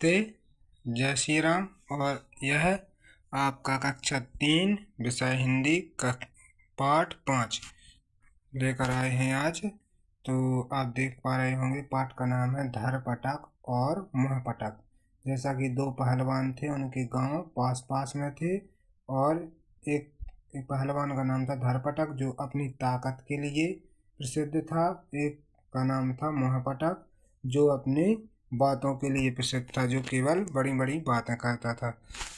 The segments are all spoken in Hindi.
नमस्ते, जय श्री राम। और यह आपका कक्षा 3 विषय हिंदी का पाठ 5 लेकर आए हैं आज। तो आप देख पा रहे होंगे पाठ का नाम है धरपटक और मुहपटक। जैसा कि दो पहलवान थे, उनके गांव पास पास में थे और एक पहलवान का नाम था धरपटक जो अपनी ताकत के लिए प्रसिद्ध था। एक का नाम था मुहपटक जो अपनी बातों के लिए प्रसिद्ध था, जो केवल बड़ी बड़ी बातें करता था।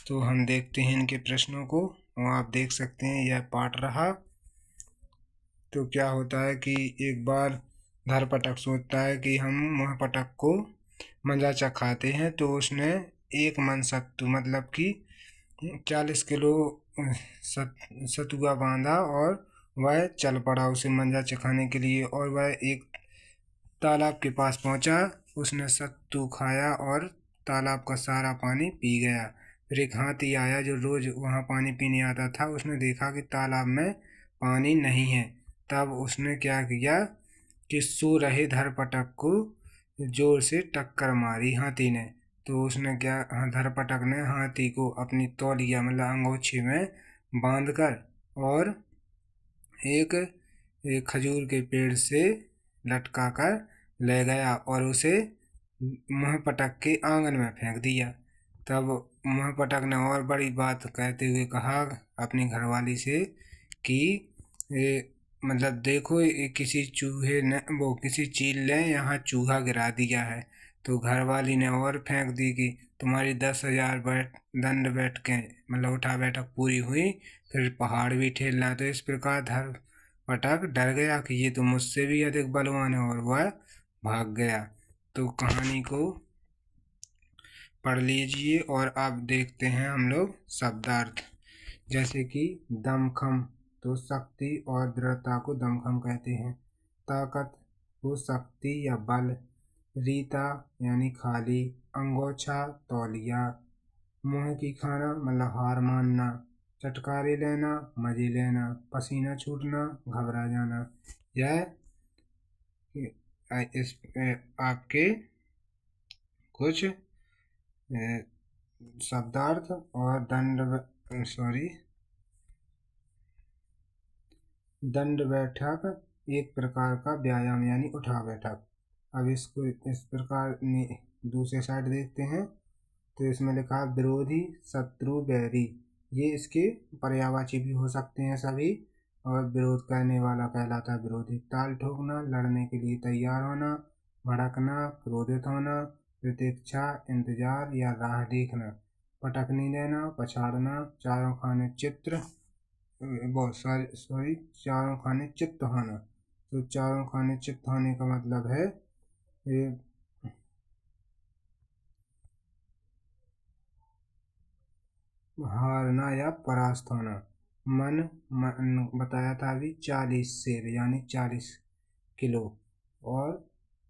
तो हम देखते हैं इनके प्रश्नों को। आप देख सकते हैं यह पाठ रहा। तो क्या होता है कि एक बार धरपटक सोचता है कि हम मुहपटक को मंजा चखाते हैं। तो उसने एक मन सत्तू मतलब कि 40 किलो सतुआ बांधा और वह चल पड़ा उसे मंजा चखाने के लिए। और वह एक तालाब के पास पहुंचा, उसने सत्तू खाया और तालाब का सारा पानी पी गया। फिर एक हाथी आया जो रोज वहां पानी पीने आता था। उसने देखा कि तालाब में पानी नहीं है। तब उसने क्या किया कि सो रहे धरपटक को जोर से टक्कर मारी हाथी ने। तो उसने क्या, धरपटक ने हाथी को अपनी तौलिया मतलब अंगोछे में बांधकर और एक खजूर के पेड़ से लटका कर ले गया और उसे मुहपटक के आंगन में फेंक दिया। तब मुहपटक ने और बड़ी बात कहते हुए कहा अपनी घरवाली से कि मतलब देखो, किसी चूहे ने किसी चील ने यहाँ चूहा गिरा दिया है। तो घरवाली ने और फेंक दी कि तुम्हारी 10,000 दंड बैठकें मतलब उठा बैठक पूरी हुई, फिर पहाड़ भी ठेलना। तो इस प्रकार धरपटक डर गया कि ये तो मुझसे भी अधिक बलवान है और वह भाग गया। तो कहानी को पढ़ लीजिए और अब देखते हैं हम लोग शब्दार्थ। जैसे कि दमखम, तो शक्ति और दृढ़ता को दमखम कहते हैं। ताकत को शक्ति या बल। रीता यानी खाली। अंगोछा तौलिया। मुंह की खाना मतलब हार मानना। चटकारे लेना मजे लेना। पसीना छूटना घबरा जाना। यह इस आपके कुछ शब्दार्थ और दंड बैठक एक प्रकार का व्यायाम यानी उठा बैठक। अब इसको इस प्रकार दूसरे साइड देखते हैं। तो इसमें लिखा है विरोधी शत्रु बैरी। ये इसके पर्यायवाची भी हो सकते हैं सभी। और विरोध करने वाला कहलाता है विरोधी। ताल ठोकना लड़ने के लिए तैयार होना। भड़कना क्रोधित होना। प्रतीक्षा इंतजार या राह देखना। पटकनी देना पछाड़ना। चारों खाने चित्र बहुत सॉरी चारों खाने चित्त होना। तो चारों खाने चित्त होने का मतलब है ये हारना या परास्त होना। मन बताया था अभी 40 सेर यानी 40 किलो और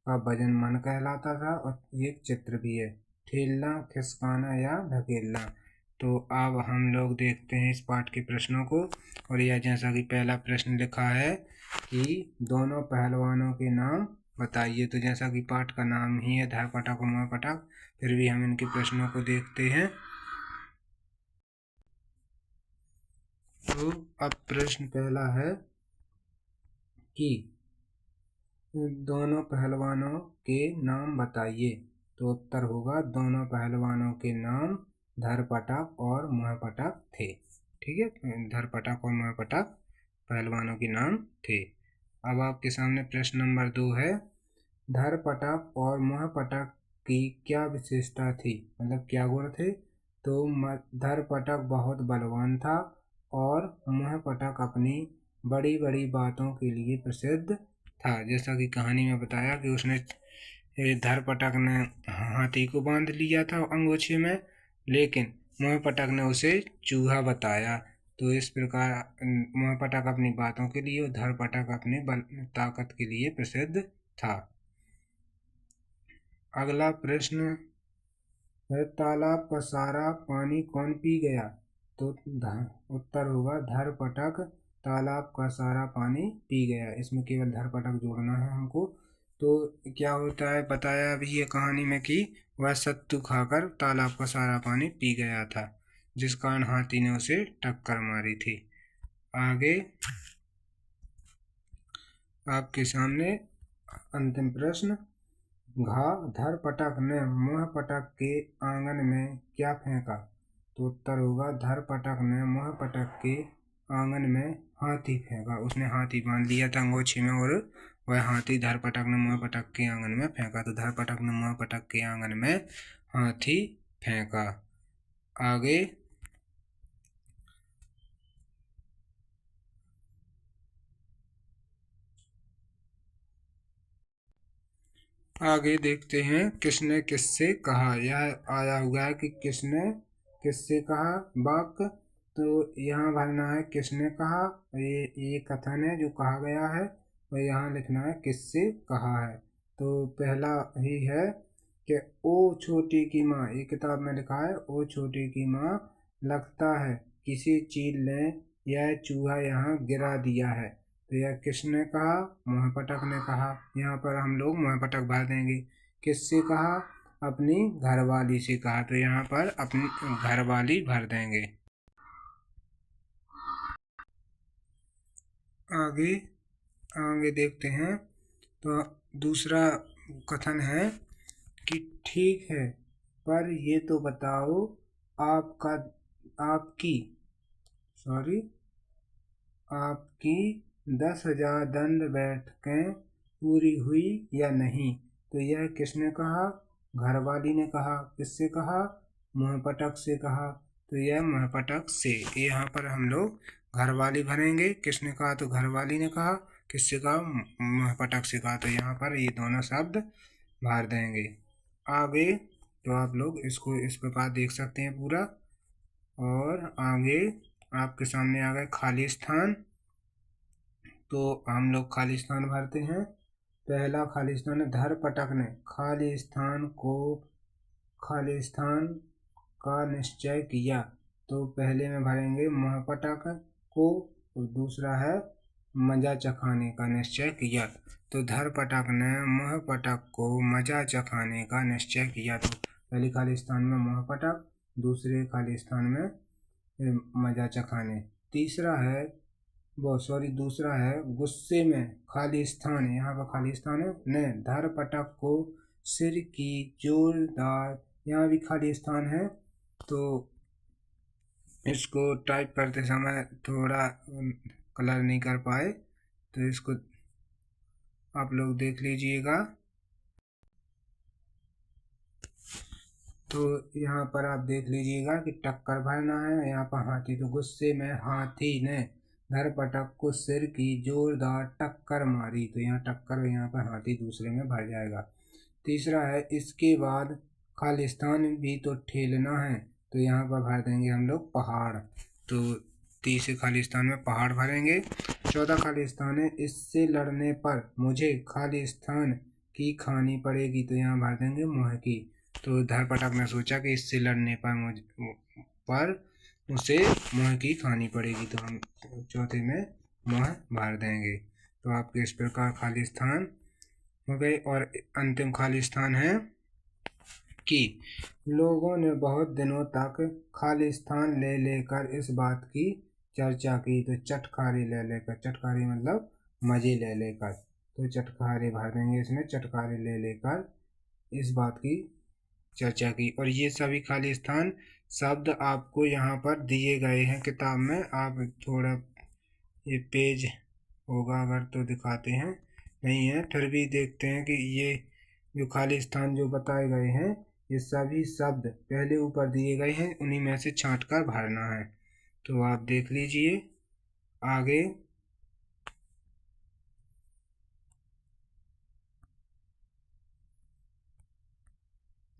का वजन मन कहलाता था। और ये चित्र भी है। ठेलना खिसकाना या ढकेलना। तो अब हम लोग देखते हैं इस पाठ के प्रश्नों को। और यह जैसा कि पहला प्रश्न लिखा है कि दोनों पहलवानों के नाम बताइए। तो जैसा कि पाठ का नाम ही है धरपटक और मुहपटक, फिर भी हम इनके प्रश्नों को देखते हैं। तो अब प्रश्न पहला है कि दोनों पहलवानों के नाम बताइए। तो उत्तर होगा दोनों पहलवानों के नाम धरपटक और मुहपटक थे। ठीक है, धरपटक और मुहपटक पहलवानों के नाम थे। अब आपके सामने प्रश्न नंबर 2 है। धरपटक और मुहपटक की क्या विशेषता थी मतलब क्या गुण थे। तो धरपटक बहुत बलवान था और मुहपटक अपनी बड़ी बड़ी बातों के लिए प्रसिद्ध था। जैसा कि कहानी में बताया कि उसने धरपटक ने हाथी को बांध लिया था अंगोछे में, लेकिन मुहपटक ने उसे चूहा बताया। तो इस प्रकार मुहपटक अपनी बातों के लिए और धरपटक अपनी ताकत के लिए प्रसिद्ध था। अगला प्रश्न है तालाब का सारा पानी कौन पी गया। तो उत्तर होगा धरपटक तालाब का सारा पानी पी गया। इसमें केवल धरपटक जोड़ना है हमको। तो क्या होता है बताया अभी ये कहानी में कि वह सत्तू खाकर तालाब का सारा पानी पी गया था, जिस कारण हाथी ने उसे टक्कर मारी थी। आगे आपके सामने अंतिम प्रश्न। धरपटक ने मोहपटक के आंगन में क्या फेंका? तो उत्तर होगा धरपटक ने मोहपटक के आंगन में हाथी फेंका। उसने हाथी बांध लिया था अंगोछे में और वह हाथी धरपटक ने मोहपटक के आंगन में फेंका। तो धरपटक ने मोहपटक के आंगन में हाथी फेंका। आगे देखते हैं किसने किससे कहा। यह आया हुआ है कि किसने किससे कहा वाक्य। तो यहाँ भरना है किसने कहा, ये कथन है जो कहा गया है, और यहाँ लिखना है किससे कहा है। तो पहला ही है कि ओ छोटी की माँ, ये किताब में लिखा है, ओ छोटी की माँ लगता है किसी चील ने यह चूहा यहाँ गिरा दिया है। तो यह किसने कहा? मोहपटक ने कहा। यहाँ पर हम लोग मोहपटक भर देंगे। किससे कहा? अपनी घरवाली से कहा। तो यहाँ पर अपनी घरवाली भर देंगे। आगे देखते हैं। तो दूसरा कथन है कि ठीक है, पर ये तो बताओ आपकी 10,000 दंड बैठकें पूरी हुई या नहीं? तो यह किसने कहा? घरवाली ने कहा। किससे कहा? मोहपटक से कहा। तो यह मोहपटक से, यहाँ पर हम लोग घरवाली भरेंगे। किसने कहा? तो घरवाली ने कहा। किससे कहा? मोहपटक से कहा। तो यहाँ पर ये दोनों शब्द भर देंगे। आगे तो आप लोग इसको इस प्रकार देख सकते हैं पूरा। और आगे आपके सामने आ गए खाली स्थान। तो हम लोग खाली स्थान भरते हैं। पहला खाली स्थान है धरपटक ने खाली स्थान का निश्चय किया। तो पहले में भरेंगे मोहपटक को, और दूसरा है मजा चखाने का निश्चय किया। तो धरपटक ने मोहपटक को मजा चखाने का निश्चय किया। तो पहले खाली स्थान में मोहपटक, दूसरे खाली स्थान में मजा चखाने। दूसरा है गुस्से में खाली स्थान है, यहाँ पर खाली स्थान है ने धरपटक को सिर की जोरदार, यहाँ भी खाली स्थान है। तो इसको टाइप करते समय थोड़ा कलर नहीं कर पाए, तो इसको आप लोग देख लीजिएगा। तो यहाँ पर आप देख लीजिएगा कि टक्कर भरना है। यहाँ पर हाथी, तो गुस्से में हाथी ने धरपटक को सिर की जोरदार टक्कर मारी। तो यहाँ टक्कर, यहाँ पर हाथी दूसरे में भर जाएगा। तीसरा है इसके बाद खालिस्तान भी तो ठेलना है। तो यहाँ पर भर देंगे हम लोग पहाड़। तो तीसरे खालिस्तान में पहाड़ भरेंगे। चौथा खालिस्तान है इससे लड़ने पर मुझे खालिस्तान की खानी पड़ेगी। तो यहाँ भर देंगे मोह की। तो धरपटक ने सोचा कि इससे लड़ने पर उसे मोह की खानी पड़ेगी। तो हम चौथे में मोह भर देंगे। तो आपके इस प्रकार खालिस्तान हो गए। और अंतिम खालिस्तान है कि लोगों ने बहुत दिनों तक खालिस्तान ले लेकर इस बात की चर्चा की। तो चटखारी ले लेकर, चटखारी मतलब मजे ले लेकर, तो चटखारी भर देंगे इसमें। चटखारी ले लेकर इस बात की चर्चा की। और ये सभी खालिस्तान शब्द आपको यहाँ पर दिए गए हैं किताब में। आप थोड़ा ये पेज होगा अगर तो दिखाते हैं, नहीं है फिर भी देखते हैं कि ये जो खालिस्तान जो बताए गए हैं, ये सभी शब्द पहले ऊपर दिए गए हैं, उन्हीं में से छांट कर भरना है। तो आप देख लीजिए। आगे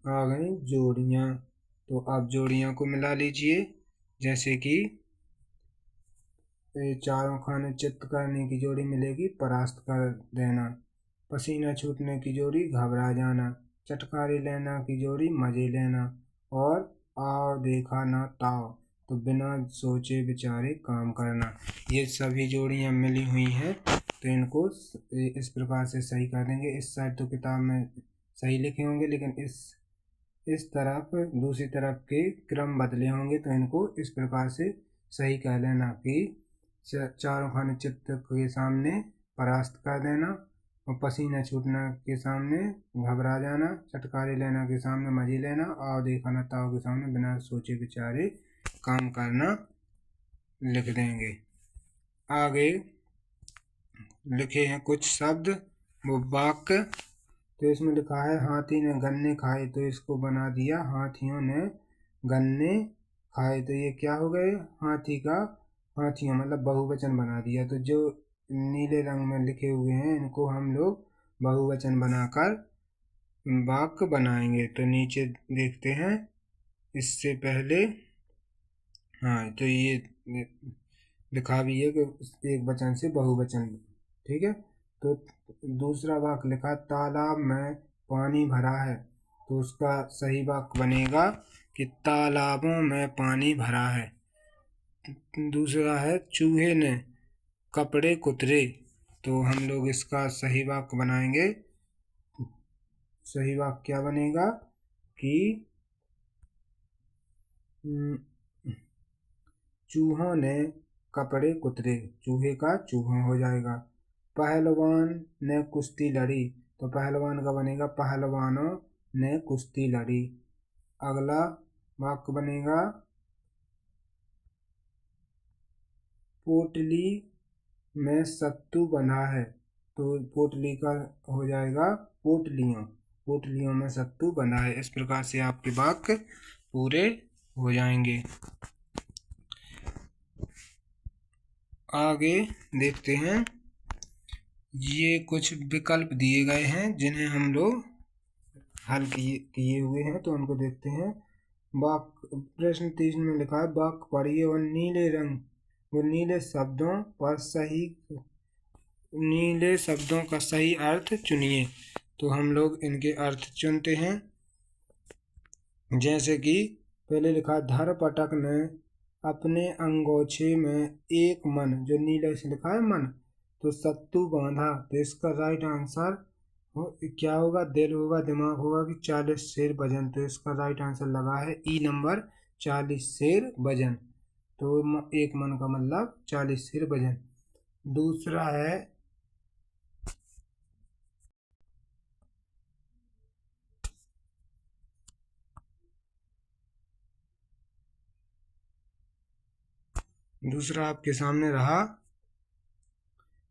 आ गई जोड़ियाँ। तो आप जोड़ियाँ को मिला लीजिए। जैसे कि चारों खाने चित्त करने की जोड़ी मिलेगी, परास्त कर देना। पसीना छूटने की जोड़ी, घबरा जाना। चटखारी लेना की जोड़ी, मजे लेना। और आओ देखा ना ताओ, तो बिना सोचे विचारे काम करना। ये सभी जोड़ियाँ मिली हुई हैं। तो इनको इस प्रकार से सही कर देंगे। इस साइड तो किताब में सही लिखे होंगे, लेकिन इस इस तरफ दूसरी तरफ के क्रम बदले होंगे तो इनको इस प्रकार से सही कह लेना कि चारों खाने चित्त के सामने परास्त कर देना, और पसीना छूटना के सामने घबरा जाना, चटकारे लेना के सामने मजे लेना, और देखना ताव के सामने बिना सोचे विचारे काम करना लिख देंगे। आगे लिखे हैं कुछ शब्द वो वाक्य। तो इसमें लिखा है हाथी ने गन्ने खाए, तो इसको बना दिया हाथियों ने गन्ने खाए। तो ये क्या हो गए, हाथी का हाथियों मतलब बहुवचन बना दिया। तो जो नीले रंग में लिखे हुए हैं इनको हम लोग बहुवचन बनाकर वाक्य बनाएंगे। तो नीचे देखते हैं इससे पहले, हाँ तो ये लिखा भी है कि एक वचन से बहुवचन, ठीक है। तो दूसरा वाक्य लिखा तालाब में पानी भरा है, तो उसका सही वाक्य बनेगा कि तालाबों में पानी भरा है। दूसरा है चूहे ने कपड़े कुतरे, तो हम लोग इसका सही वाक्य बनाएंगे। सही वाक्य क्या बनेगा कि चूहों ने कपड़े कुतरे, चूहे का चूहा हो जाएगा। पहलवान ने कुश्ती लड़ी, तो पहलवान का बनेगा पहलवानों ने कुश्ती लड़ी। अगला वाक्य बनेगा पोटली में सत्तू बंधा है, तो पोटली का हो जाएगा पोटलियों, पोटलियों में सत्तू बंधा है। इस प्रकार से आपके वाक्य पूरे हो जाएंगे। आगे देखते हैं, ये कुछ विकल्प दिए गए हैं जिन्हें हम लोग हल किए हुए हैं, तो उनको देखते हैं। वाक्य प्रश्न 3 में लिखा है वाक्य पढ़िए और नीले शब्दों पर नीले शब्दों का सही अर्थ चुनिए। तो हम लोग इनके अर्थ चुनते हैं। जैसे कि पहले लिखा धरपटक ने अपने अंगोछे में एक मन, जो नीले से लिखा है मन, तो सत्तू बांधा। तो इसका राइट आंसर क्या होगा, दिल होगा, दिमाग होगा कि 40 शेर वजन। तो इसका राइट आंसर लगा है ई नंबर 40 शेर वजन। तो एक मन का मतलब 40 शेर वजन। दूसरा है दूसरा आपके सामने रहा,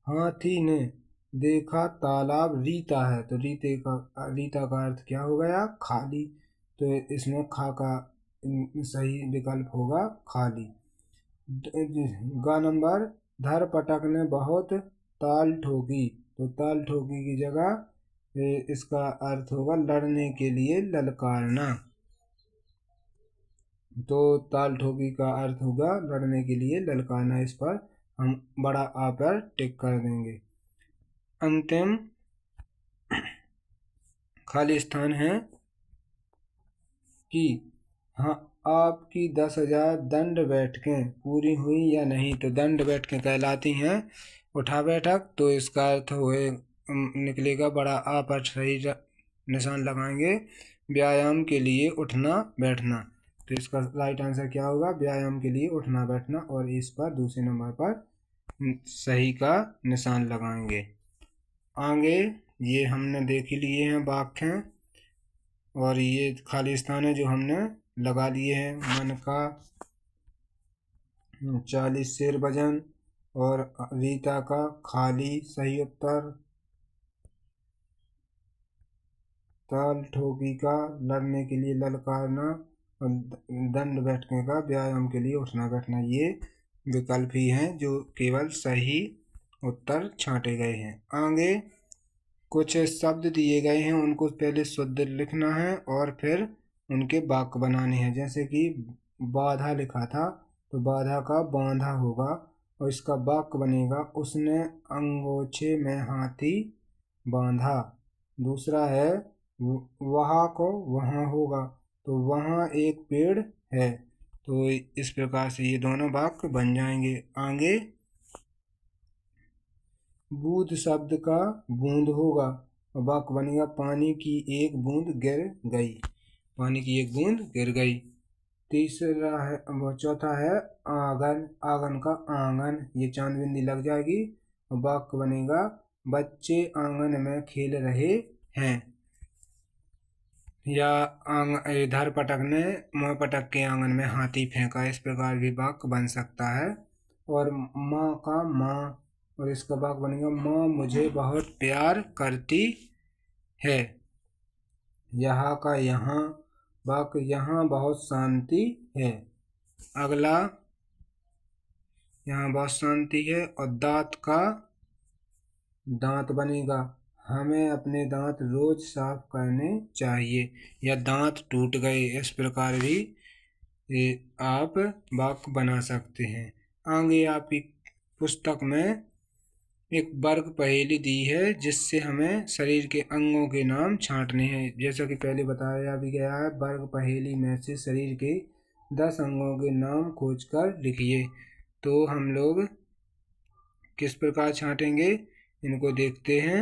हाथी ने देखा तालाब रीता है, तो रीता का अर्थ क्या हो गया, खाली। तो इसमें खा का सही विकल्प होगा खाली। ग नंबर धरपटक ने बहुत ताल ठोकी, तो ताल ठोकी की जगह इसका अर्थ होगा लड़ने के लिए ललकारना। तो ताल ठोकी का अर्थ होगा लड़ने के लिए ललकारना। इस पर हम बड़ा आ पर टिक कर देंगे। अंतिम खाली स्थान है कि हाँ आपकी 10,000 दंड बैठकें पूरी हुई या नहीं। तो दंड बैठकें कहलाती हैं उठा बैठक। तो इसका अर्थ हुए निकलेगा बड़ा आ पर सही निशान लगाएंगे, व्यायाम के लिए उठना बैठना। तो इसका राइट आंसर क्या होगा, व्यायाम के लिए उठना बैठना, और इस पर दूसरे नंबर पर सही का निशान लगाएंगे। आगे ये हमने देख ही लिए हैं वाक्य, और ये खाली स्थान है जो हमने लगा लिए हैं। मन का 40 शेर वजन, और रीता का खाली सही उत्तर। ताल ठोकी का लड़ने के लिए ललकारना, और दंड बैठने का व्यायाम के लिए उठना बैठना। ये विकल्प ही हैं जो केवल सही उत्तर छांटे गए हैं। आगे कुछ शब्द दिए गए हैं, उनको पहले शुद्ध लिखना है और फिर उनके वाक्य बनाने हैं। जैसे कि बाधा लिखा था, तो बाधा का बांधा होगा, और इसका वाक्य बनेगा उसने अंगोछे में हाथी बांधा। दूसरा है वहाँ को वहाँ होगा, तो वहाँ एक पेड़ है। तो इस प्रकार से ये दोनों वाक्य बन जाएंगे। आगे बूंद शब्द का बूंद होगा, वाक्य बनेगा पानी की एक बूंद गिर गई। पानी की एक बूंद गिर गई। तीसरा है, वो चौथा है आंगन। आंगन का आंगन, ये चांद बिंदी लग जाएगी और वाक्य बनेगा बच्चे आंगन में खेल रहे हैं। या इधर पटक ने मोह पटक के आंगन में हाथी फेंका, इस प्रकार भी वाक्य बन सकता है। और माँ का माँ, और इसका वाक्य बनेगा माँ मुझे बहुत प्यार करती है। यहाँ का यहाँ, वाक्य यहाँ बहुत शांति है। अगला, यहाँ बहुत शांति है। और दांत का दांत बनेगा हमें अपने दांत रोज साफ करने चाहिए, या दांत टूट गए, इस प्रकार भी आप वाक्य बना सकते हैं। आगे आपकी पुस्तक में एक वर्ग पहेली दी है जिससे हमें शरीर के अंगों के नाम छांटने हैं। जैसा कि पहले बताया भी गया है, वर्ग पहेली में से शरीर के 10 अंगों के नाम खोजकर लिखिए। तो हम लोग किस प्रकार छांटेंगे इनको देखते हैं।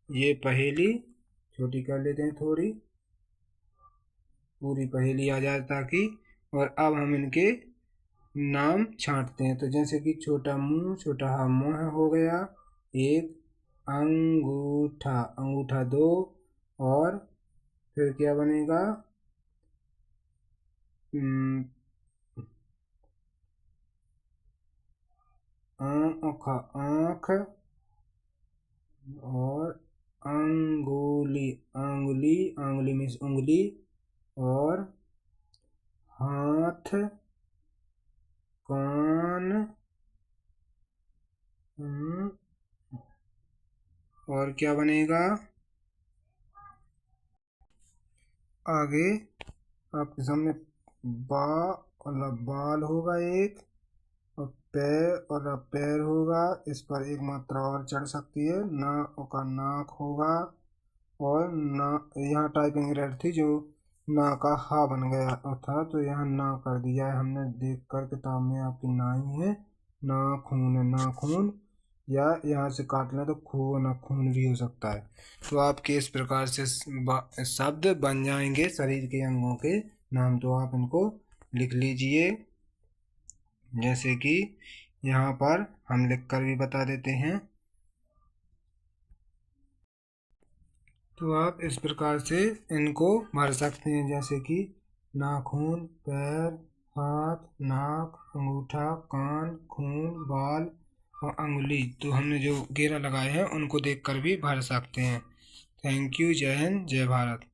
ये पहेली छोटी कर लेते हैं थोड़ी, पूरी पहेली आ जाए ताकि। और अब हम इनके नाम छांटते हैं। तो जैसे कि छोटा मुंह छोटा हा मुंह हो गया एक। अंगूठा, अंगूठा 2। और फिर क्या बनेगा, आँख, आँख। और अंगुली, अंगुली, अंगुली मीन्स उंगली। और हाथ, कान। और क्या बनेगा आगे आपके सामने, बाल होगा एक। और पैर, और पैर होगा, इस पर एक मात्रा और चढ़ सकती है। नाक का नाक होगा। और ना, यहाँ टाइपिंग एरर थी जो ना का हा बन गया था, तो यहाँ ना कर दिया है हमने, देख कर किताब में आपकी ना ही है। नाखून है, नाखून। या यहाँ से काट लें तो खू ना खून भी हो सकता है। तो आपके इस प्रकार से शब्द बन जाएंगे शरीर के अंगों के नाम। तो आप इनको लिख लीजिए, जैसे कि यहाँ पर हम लिख कर भी बता देते हैं। तो आप इस प्रकार से इनको भर सकते हैं, जैसे कि नाखून, पैर, हाथ, नाक, अंगूठा, कान, खून, बाल और अंगुली। तो हमने जो घेरा लगाए हैं उनको देखकर भी भर सकते हैं। Thank you. जय हिंद, जय भारत।